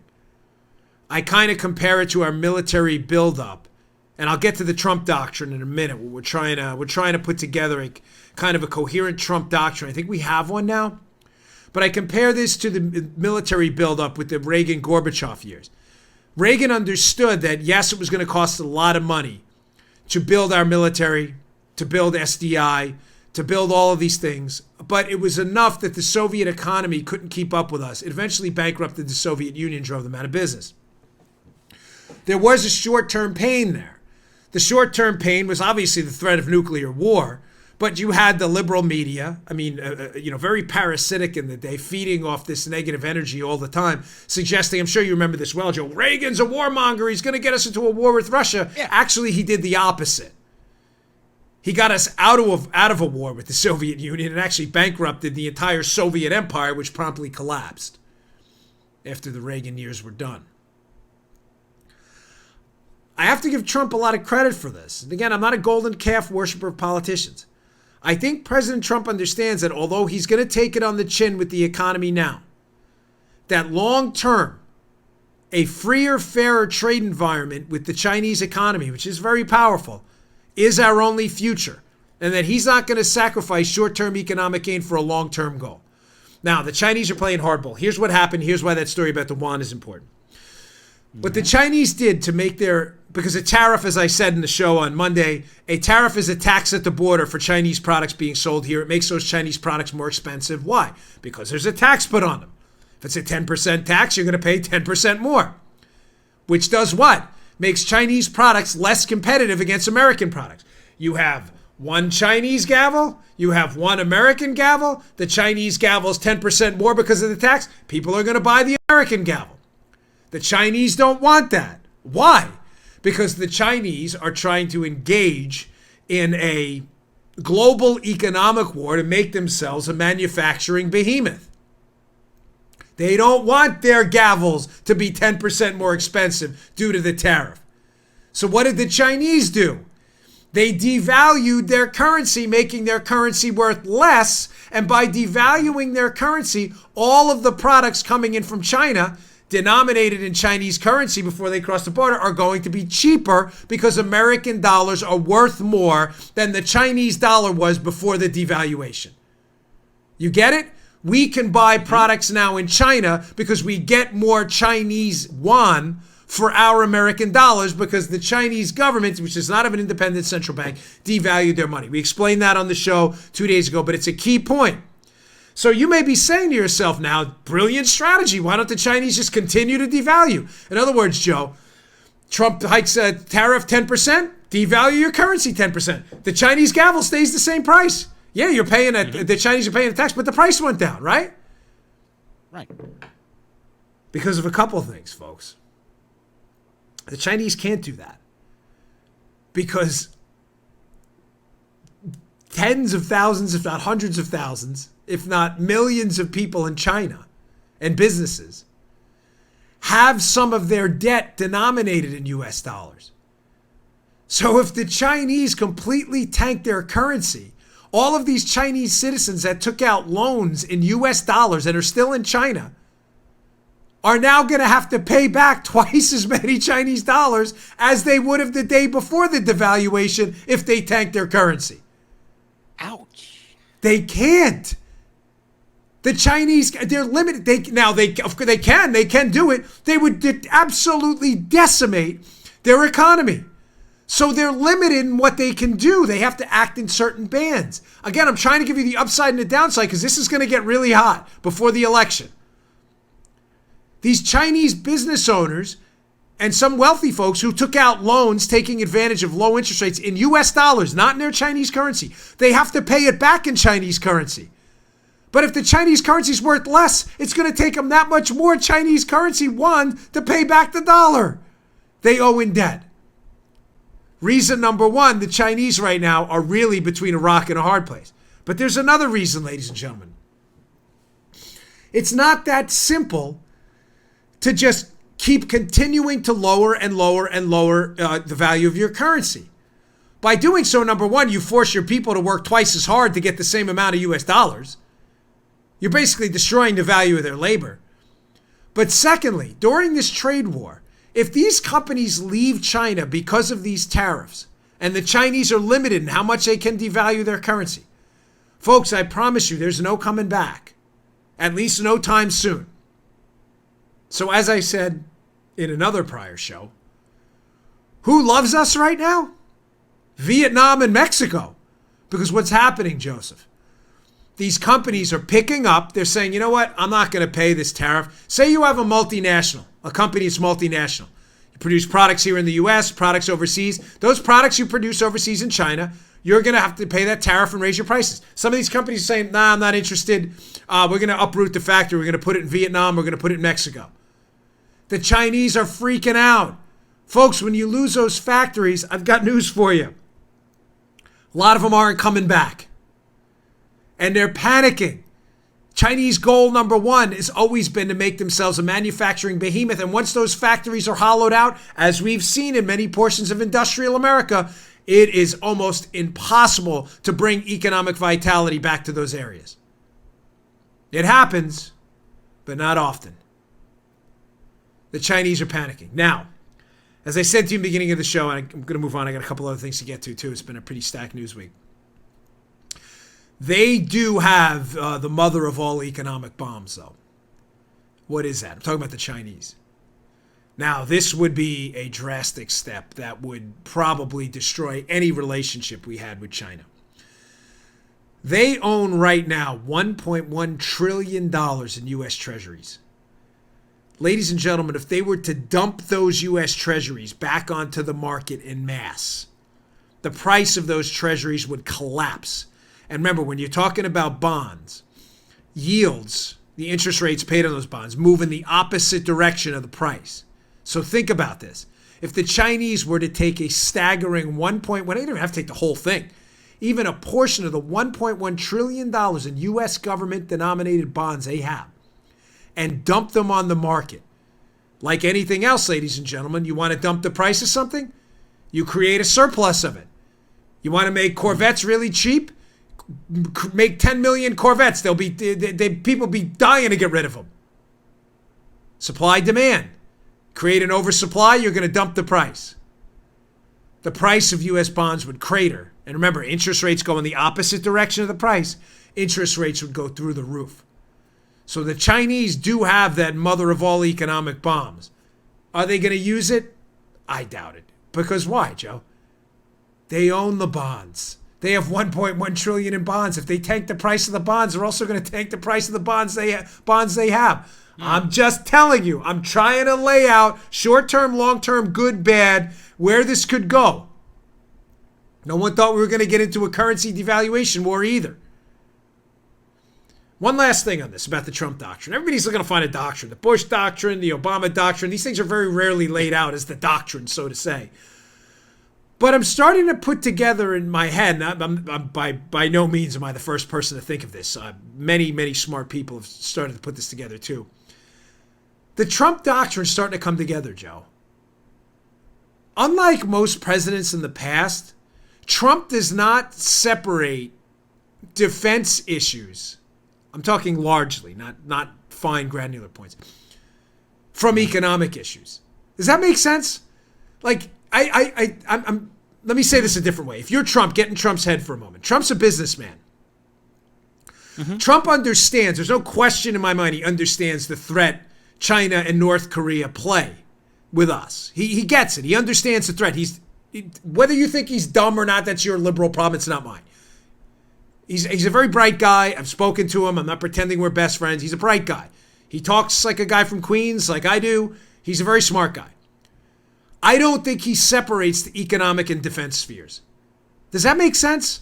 I kind of compare it to our military buildup. And I'll get to the Trump doctrine in a minute. We're trying to put together a kind of a coherent Trump doctrine. I think we have one now. But I compare this to the military buildup with the Reagan-Gorbachev years. Reagan understood that, yes, it was going to cost a lot of money to build our military, to build SDI, to build all of these things. But it was enough that the Soviet economy couldn't keep up with us. It eventually bankrupted the Soviet Union, drove them out of business. There was a short-term pain there. The short-term pain was obviously the threat of nuclear war, but you had the liberal media, very parasitic in the day, feeding off this negative energy all the time, suggesting, I'm sure you remember this well, Joe, Reagan's a warmonger, he's going to get us into a war with Russia. Yeah. Actually, he did the opposite. He got us out of a war with the Soviet Union and actually bankrupted the entire Soviet empire, which promptly collapsed after the Reagan years were done. I have to give Trump a lot of credit for this. And again, I'm not a golden calf worshiper of politicians. I think President Trump understands that although he's going to take it on the chin with the economy now, that long term, a freer, fairer trade environment with the Chinese economy, which is very powerful, is our only future. And that he's not going to sacrifice short-term economic gain for a long-term goal. Now, the Chinese are playing hardball. Here's what happened. Here's why that story about the yuan is important. What the Chinese did to make because a tariff, as I said in the show on Monday, a tariff is a tax at the border for Chinese products being sold here. It makes those Chinese products more expensive. Why? Because there's a tax put on them. If it's a 10% tax, you're going to pay 10% more. Which does what? Makes Chinese products less competitive against American products. You have one Chinese gavel, you have one American gavel. The Chinese gavel is 10% more because of the tax. People are going to buy the American gavel. The Chinese don't want that. Why? Because the Chinese are trying to engage in a global economic war to make themselves a manufacturing behemoth. They don't want their gavels to be 10% more expensive due to the tariff. So what did the Chinese do? They devalued their currency, making their currency worth less. And by devaluing their currency, all of the products coming in from China denominated in Chinese currency before they cross the border are going to be cheaper because American dollars are worth more than the Chinese dollar was before the devaluation. You get it? We can buy products now in China because we get more Chinese yuan for our American dollars because the Chinese government, which does not have an independent central bank, devalued their money. We explained that on the show 2 days ago, but it's a key point. So you may be saying to yourself now, brilliant strategy. Why don't the Chinese just continue to devalue? In other words, Joe, Trump hikes a tariff 10%, devalue your currency 10%. The Chinese gavel stays the same price. Yeah, you're paying the Chinese are paying a tax, but the price went down, right? Right. Because of a couple of things, folks. The Chinese can't do that. Because tens of thousands, if not hundreds of thousands, if not millions of people in China and businesses have some of their debt denominated in US dollars. So if the Chinese completely tank their currency, all of these Chinese citizens that took out loans in US dollars and are still in China are now going to have to pay back twice as many Chinese dollars as they would have the day before the devaluation if they tanked their currency. Ouch. They can't. The Chinese, they're limited. They can do it. They would absolutely decimate their economy. So they're limited in what they can do. They have to act in certain bands. Again, I'm trying to give you the upside and the downside because this is going to get really hot before the election. These Chinese business owners and some wealthy folks who took out loans taking advantage of low interest rates in US dollars, not in their Chinese currency. They have to pay it back in Chinese currency. But if the Chinese currency is worth less, it's going to take them that much more Chinese currency, one, to pay back the dollar they owe in debt. Reason number one, the Chinese right now are really between a rock and a hard place. But there's another reason, ladies and gentlemen. It's not that simple to just keep continuing to lower and lower and lower the value of your currency. By doing so, number one, you force your people to work twice as hard to get the same amount of US dollars. You're basically destroying the value of their labor. But secondly, during this trade war, if these companies leave China because of these tariffs, and the Chinese are limited in how much they can devalue their currency, folks, I promise you there's no coming back. At least no time soon. So as I said in another prior show, who loves us right now? Vietnam and Mexico. Because what's happening, Joseph? These companies are picking up. They're saying, you know what? I'm not going to pay this tariff. Say you have a multinational, a company that's multinational. You produce products here in the U.S., products overseas. Those products you produce overseas in China, you're going to have to pay that tariff and raise your prices. Some of these companies are saying, nah, I'm not interested. We're going to uproot the factory. We're going to put it in Vietnam. We're going to put it in Mexico. The Chinese are freaking out. Folks, when you lose those factories, I've got news for you. A lot of them aren't coming back. And they're panicking. Chinese goal number one has always been to make themselves a manufacturing behemoth. And once those factories are hollowed out, as we've seen in many portions of industrial America, it is almost impossible to bring economic vitality back to those areas. It happens, but not often. The Chinese are panicking. Now, as I said to you in the beginning of the show, and I'm going to move on. I got a couple other things to get to, too. It's been a pretty stacked news week. They do have the mother of all economic bombs, though. What is that? I'm talking about the Chinese. Now, this would be a drastic step that would probably destroy any relationship we had with China. They own right now $1.1 trillion in U.S. treasuries. Ladies and gentlemen, if they were to dump those U.S. treasuries back onto the market en masse, the price of those treasuries would collapse. And remember, when you're talking about bonds, yields, the interest rates paid on those bonds, move in the opposite direction of the price. So think about this. If the Chinese were to take a staggering they don't even have to take the whole thing, even a portion of the $1.1 trillion in U.S. government-denominated bonds they have, and dump them on the market. Like anything else, ladies and gentlemen, you want to dump the price of something? You create a surplus of it. You want to make Corvettes really cheap? Make 10 million Corvettes. People be dying to get rid of them. Supply, demand. Create an oversupply, you're going to dump the price. The price of U.S. bonds would crater. And remember, interest rates go in the opposite direction of the price. Interest rates would go through the roof. So the Chinese do have that mother of all economic bombs. Are they going to use it? I doubt it. Because why, Joe? They own the bonds. They have 1.1 trillion in bonds. If they tank the price of the bonds, they're also going to tank the price of the bonds they have. I'm just telling you. I'm trying to lay out short-term, long-term, good, bad, where this could go. No one thought we were going to get into a currency devaluation war either. One last thing on this about the Trump doctrine. Everybody's looking to find a doctrine. The Bush doctrine, the Obama doctrine. These things are very rarely laid out as the doctrine, so to say. But I'm starting to put together in my head, and by no means am I the first person to think of this. Many smart people have started to put this together too. The Trump doctrine is starting to come together, Joe. Unlike most presidents in the past, Trump does not separate defense issues. I'm talking largely, not fine granular points, from economic issues. Does that make sense? Like, I'm let me say this a different way. If you're Trump, get in Trump's head for a moment. Trump's a businessman. Mm-hmm. Trump understands, there's no question in my mind, he understands the threat China and North Korea play with us. He gets it. He understands the threat. Whether you think he's dumb or not, that's your liberal problem. It's not mine. He's a very bright guy. I've spoken to him. I'm not pretending we're best friends. He's a bright guy. He talks like a guy from Queens, like I do. He's a very smart guy. I don't think he separates the economic and defense spheres. Does that make sense?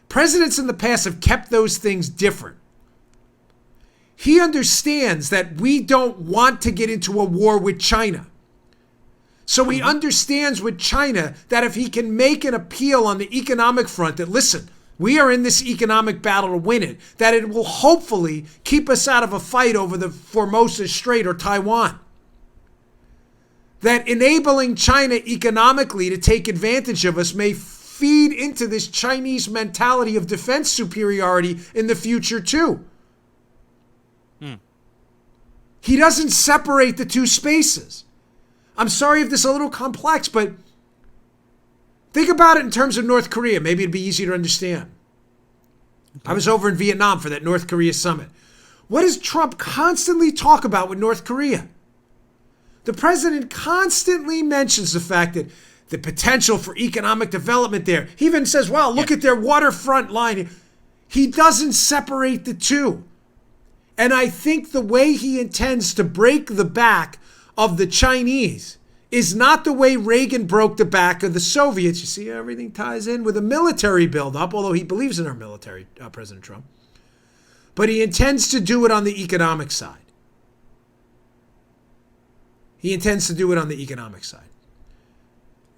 Presidents in the past have kept those things different. He understands that we don't want to get into a war with China. So he understands with China that if he can make an appeal on the economic front that, listen, we are in this economic battle to win it, that it will hopefully keep us out of a fight over the Formosa Strait or Taiwan. That enabling China economically to take advantage of us may feed into this Chinese mentality of defense superiority in the future too. He doesn't separate the two spaces. I'm sorry if this is a little complex, but think about it in terms of North Korea. Maybe it'd be easier to understand. I was over in Vietnam for that North Korea summit. What does Trump constantly talk about with North Korea? The president constantly mentions the fact that the potential for economic development there. He even says, well, look at their waterfront line. He doesn't separate the two. And I think the way he intends to break the back of the Chinese is not the way Reagan broke the back of the Soviets. You see, everything ties in with a military buildup, although he believes in our military, President Trump. But he intends to do it on the economic side. He intends to do it on the economic side.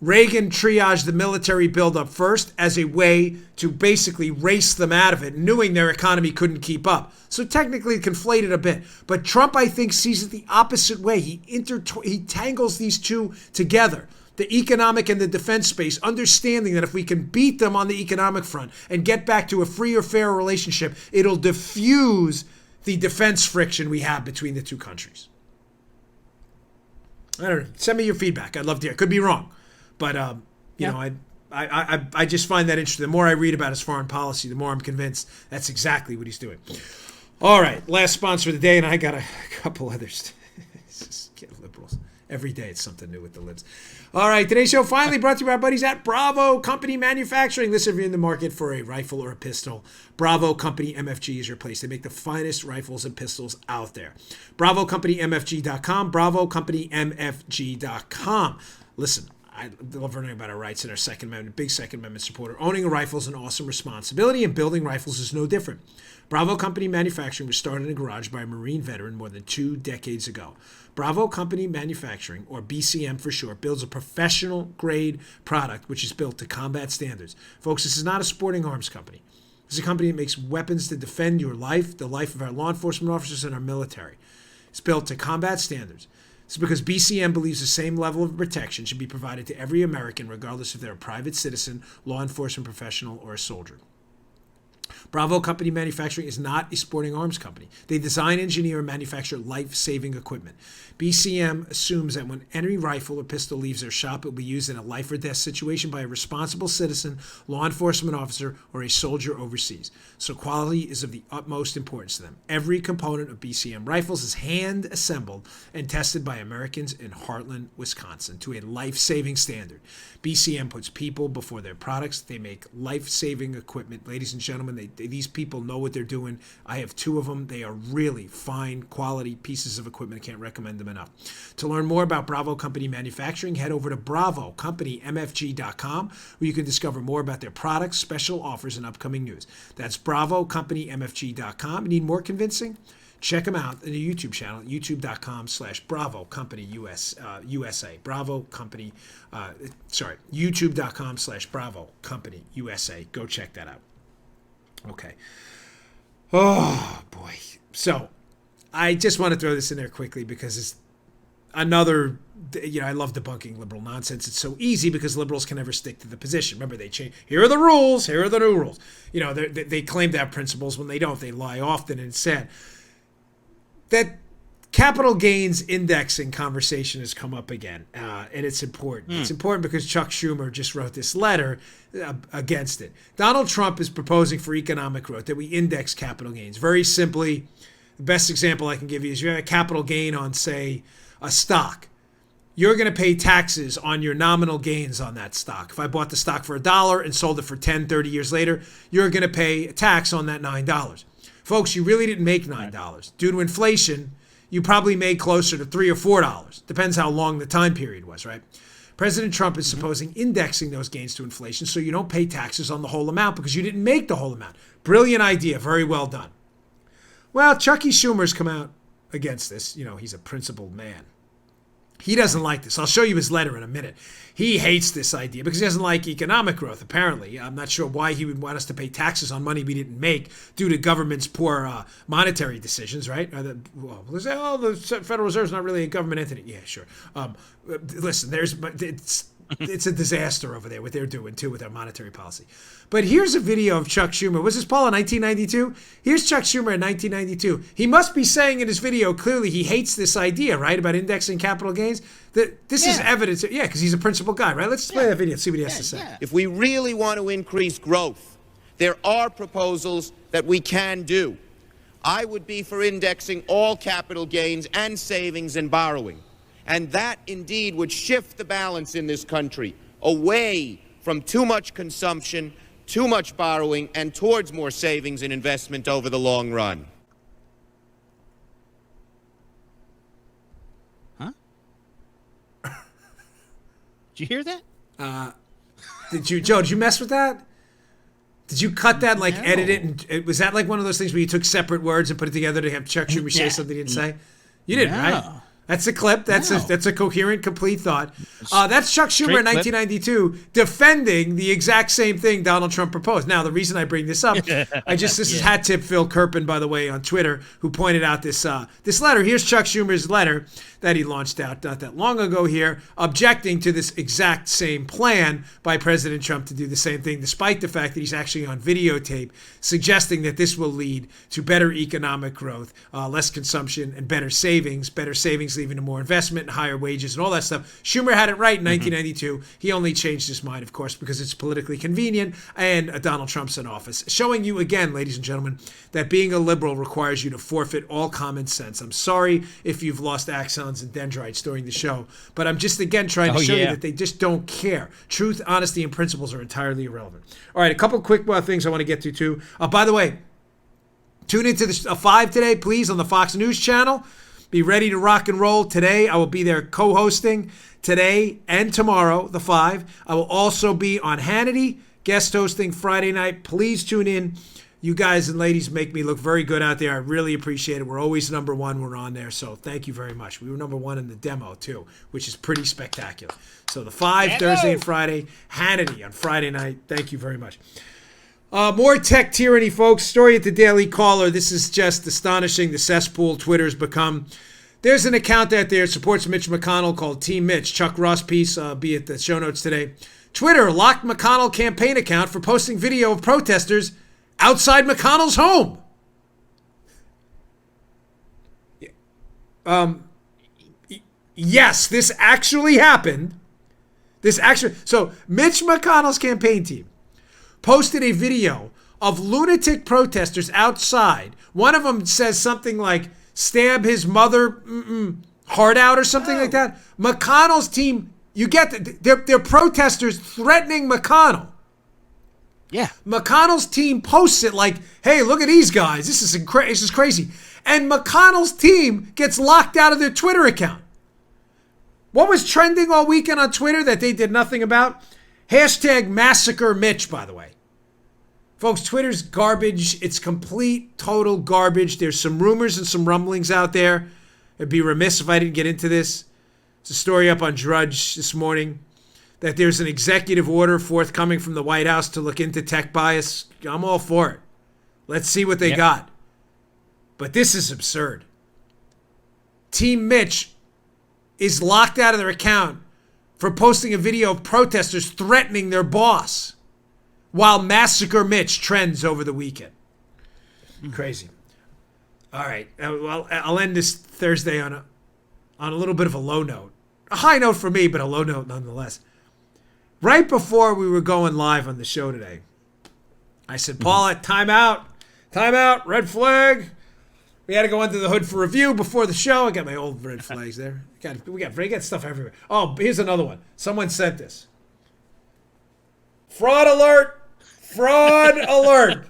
Reagan triaged the military buildup first as a way to basically race them out of it, knowing their economy couldn't keep up. So technically conflated a bit. But Trump, I think, sees it the opposite way. He tangles these two together, the economic and the defense space, understanding that if we can beat them on the economic front and get back to a free or fair relationship, it'll diffuse the defense friction we have between the two countries. I don't know. Send me your feedback. I'd love to hear. Could be wrong. But, you know, I just find that interesting. The more I read about his foreign policy, the more I'm convinced that's exactly what he's doing. All right, last sponsor of the day, and I got a couple others. Just get liberals. Every day it's something new with the libs. All right, today's show finally brought to you by our buddies at Bravo Company Manufacturing. Listen, if you're in the market for a rifle or a pistol, Bravo Company MFG is your place. They make the finest rifles and pistols out there. BravoCompanyMFG.com, BravoCompanyMFG.com. Listen, I love learning about our rights and our Second Amendment, big Second Amendment supporter. Owning a rifle is an awesome responsibility, and building rifles is no different. Bravo Company Manufacturing was started in a garage by a Marine veteran more than 2 decades ago. Bravo Company Manufacturing, or BCM for short, builds a professional-grade product which is built to combat standards. Folks, this is not a sporting arms company. This is a company that makes weapons to defend your life, the life of our law enforcement officers, and our military. It's built to combat standards. It's because BCM believes the same level of protection should be provided to every American, regardless if they're a private citizen, law enforcement professional, or a soldier. Bravo Company Manufacturing is not a sporting arms company. They design, engineer, and manufacture life-saving equipment. BCM assumes that when any rifle or pistol leaves their shop, it will be used in a life or death situation by a responsible citizen, law enforcement officer, or a soldier overseas. So quality is of the utmost importance to them. Every component of BCM rifles is hand-assembled and tested by Americans in Heartland, Wisconsin, to a life-saving standard. BCM puts people before their products. They make life-saving equipment. Ladies and gentlemen, these people know what they're doing. I have 2 of them. They are really fine quality pieces of equipment. I can't recommend them enough. To learn more about Bravo Company Manufacturing, head over to BravoCompanyMFG.com, where you can discover more about their products, special offers, and upcoming news. That's BravoCompanyMFG.com. You need more convincing? Check them out in the YouTube channel, youtube.com/Bravo Company USA. Bravo Company, youtube.com/Bravo Company USA. Go check that out. Okay. Oh, boy. So I just want to throw this in there quickly because it's another, I love debunking liberal nonsense. It's so easy because liberals can never stick to the position. Remember, they change. Here are the rules. Here are the new rules. They claim to have principles when they don't. They lie often. And said that capital gains indexing conversation has come up again, and it's important. It's important because Chuck Schumer just wrote this letter against it. Donald Trump is proposing for economic growth that we index capital gains. Very simply, the best example I can give you is you have a capital gain on, say, a stock. You're going to pay taxes on your nominal gains on that stock. If I bought the stock for $1 and sold it for 10, 30 years later, you're going to pay a tax on that $9. Folks, you really didn't make $9. Due to inflation, you probably made closer to $3 or $4. Depends how long the time period was, right? President Trump is supposing indexing those gains to inflation so you don't pay taxes on the whole amount because you didn't make the whole amount. Brilliant idea. Very well done. Well, Chucky Schumer's come out against this. You know, he's a principled man. He doesn't like this. I'll show you his letter in a minute. He hates this idea because he doesn't like economic growth, apparently. I'm not sure why he would want us to pay taxes on money we didn't make due to government's poor monetary decisions, right? The Federal Reserve's not really a government entity. Yeah, sure. Listen, it's a disaster over there, what they're doing, too, with their monetary policy. But here's a video of Chuck Schumer. Was this, Paul, in 1992? Here's Chuck Schumer in 1992. He must be saying in his video, clearly, he hates this idea, right, about indexing capital gains. This is evidence. Yeah, because he's a principled guy, right? Let's play that video and see what he has to say. Yeah. If we really want to increase growth, there are proposals that we can do. I would be for indexing all capital gains and savings and borrowing. And that, indeed, would shift the balance in this country away from too much consumption, too much borrowing, and towards more savings and investment over the long run. Huh? Did you hear that? Joe, did you mess with that? Did you cut that, like, edit it? And was that like one of those things where you took separate words and put it together to have Chuck Schumer say something he didn't say? You didn't, right? That's a clip. That's a coherent, complete thought. That's Chuck Schumer in 1992 defending the exact same thing Donald Trump proposed. Now, the reason I bring this up, this is hat tip Phil Kerpen, by the way, on Twitter, who pointed out this letter. Here's Chuck Schumer's letter that he launched out not that long ago here, objecting to this exact same plan by President Trump to do the same thing, despite the fact that he's actually on videotape suggesting that this will lead to better economic growth, less consumption, and better savings leading to more investment and higher wages and all that stuff. Schumer had it right in 1992. He only changed his mind, of course, because it's politically convenient and Donald Trump's in office. Showing you again, ladies and gentlemen, that being a liberal requires you to forfeit all common sense. I'm sorry if you've lost axons and dendrites during the show, but I'm just, again, trying to show you that they just don't care. Truth, honesty, and principles are entirely irrelevant. All right, a couple quick things I want to get to, too. By the way, tune into the 5 today, please, on the Fox News channel. Be ready to rock and roll today. I will be there co-hosting today and tomorrow, the 5. I will also be on Hannity, guest hosting Friday night. Please tune in. You guys and ladies make me look very good out there. I really appreciate it. We're always number one. We're on there. So thank you very much. We were number one in the demo, too, which is pretty spectacular. So the 5, Thursday and Friday, Hannity on Friday night. Thank you very much. More tech tyranny, folks. Story at the Daily Caller. This is just astonishing. The cesspool Twitter's become. There's an account out there that supports Mitch McConnell called Team Mitch. Chuck Ross piece, be at the show notes today. Twitter locked McConnell campaign account for posting video of protesters outside McConnell's home. Yes, this actually happened. So Mitch McConnell's campaign team posted a video of lunatic protesters outside. One of them says something like, stab his mother heart out or something like that. McConnell's team, you get that, they're protesters threatening McConnell. Yeah. McConnell's team posts it like, hey, look at these guys. This is crazy. And McConnell's team gets locked out of their Twitter account. What was trending all weekend on Twitter that they did nothing about? Hashtag Massacre Mitch, by the way. Folks, Twitter's garbage. It's complete, total garbage. There's some rumors and some rumblings out there. I'd be remiss if I didn't get into this. It's a story up on Drudge this morning that there's an executive order forthcoming from the White House to look into tech bias. I'm all for it. Let's see what they got. But this is absurd. Team Mitch is locked out of their account for posting a video of protesters threatening their boss while Massacre Mitch trends over the weekend. Crazy. All right. Well, I'll end this Thursday on a little bit of a low note. A high note for me, but a low note nonetheless. Right before we were going live on the show today, I said, Paula, time out, red flag. We had to go under the hood for review before the show. I got my old red flags there. We got stuff everywhere. Oh, here's another one. Someone sent this. Fraud alert. Fraud alert.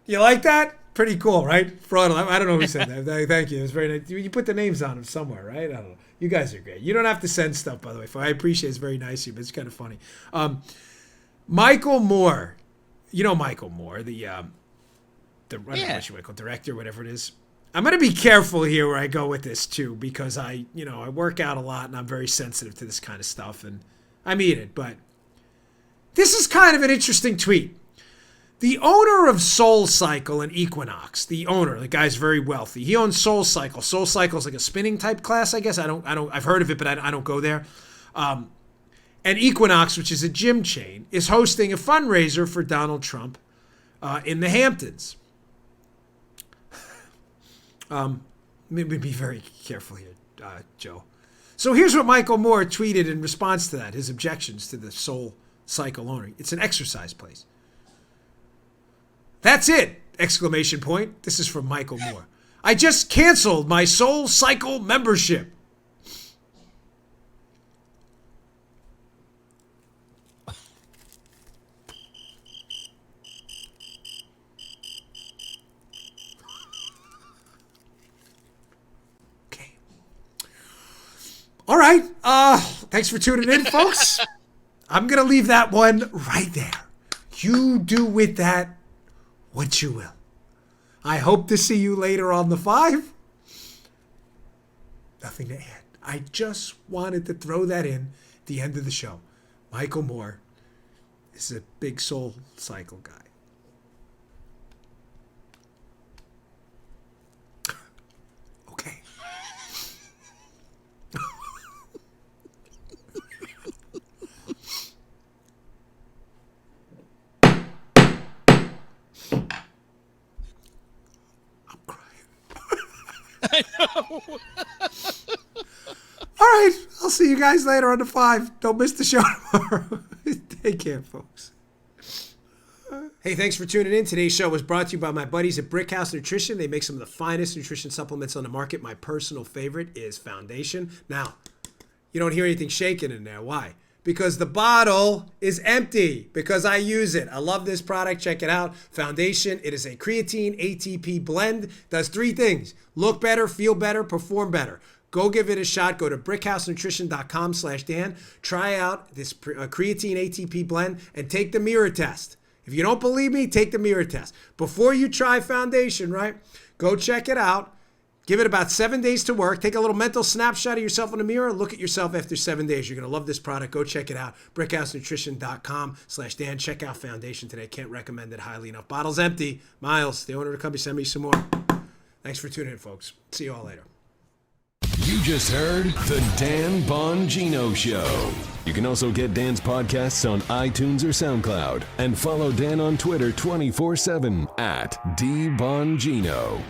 You like that? pretty cool, right? Fraud. I don't know who said that. Thank you. It was very nice. You put the names on them somewhere, right? I don't know. You guys are great. You don't have to send stuff, by the way. I appreciate it. It's very nice of you, but it's kind of funny. Michael Moore. You know Michael Moore, the I don't know what you want to call director, whatever it is. I'm going to be careful here where I go with this too, because I work out a lot and I'm very sensitive to this kind of stuff and I mean it, but this is kind of an interesting tweet. The owner of SoulCycle and Equinox, the guy's very wealthy. He owns SoulCycle. SoulCycle is like a spinning type class, I guess. I've heard of it, but I don't go there. And Equinox, which is a gym chain, is hosting a fundraiser for Donald Trump in the Hamptons. Maybe be very careful here, Joe. So here's what Michael Moore tweeted in response to that, his objections to the SoulCycle owner. It's an exercise place. That's it! Exclamation point. This is from Michael Moore. I just canceled my SoulCycle membership. Okay. All right. Thanks for tuning in, folks. I'm going to leave that one right there. You do with that what you will. I hope to see you later on the 5. Nothing to add. I just wanted to throw that in at the end of the show. Michael Moore is a big SoulCycle guy. Okay. I know. All right. I'll see you guys later on the 5. Don't miss the show tomorrow. Take care, folks. Hey, thanks for tuning in. Today's show was brought to you by my buddies at Brickhouse Nutrition. They make some of the finest nutrition supplements on the market. My personal favorite is Foundation. Now, you don't hear anything shaking in there. Why? Because the bottle is empty, because I use it. I love this product. Check it out. Foundation. It is a creatine ATP blend. Does 3 things. Look better, feel better, perform better. Go give it a shot. Go to brickhousenutrition.com/Dan. Try out this creatine ATP blend and take the mirror test. If you don't believe me, take the mirror test. Before you try Foundation, right? Go check it out. Give it about 7 days to work. Take a little mental snapshot of yourself in the mirror. Look at yourself after 7 days. You're going to love this product. Go check it out. brickhousenutrition.com/Dan. Check out Foundation today. Can't recommend it highly enough. Bottle's empty. Miles, the owner of the company, send me some more. Thanks for tuning in, folks. See you all later. You just heard The Dan Bongino Show. You can also get Dan's podcasts on iTunes or SoundCloud. And follow Dan on Twitter 24/7 @DBongino.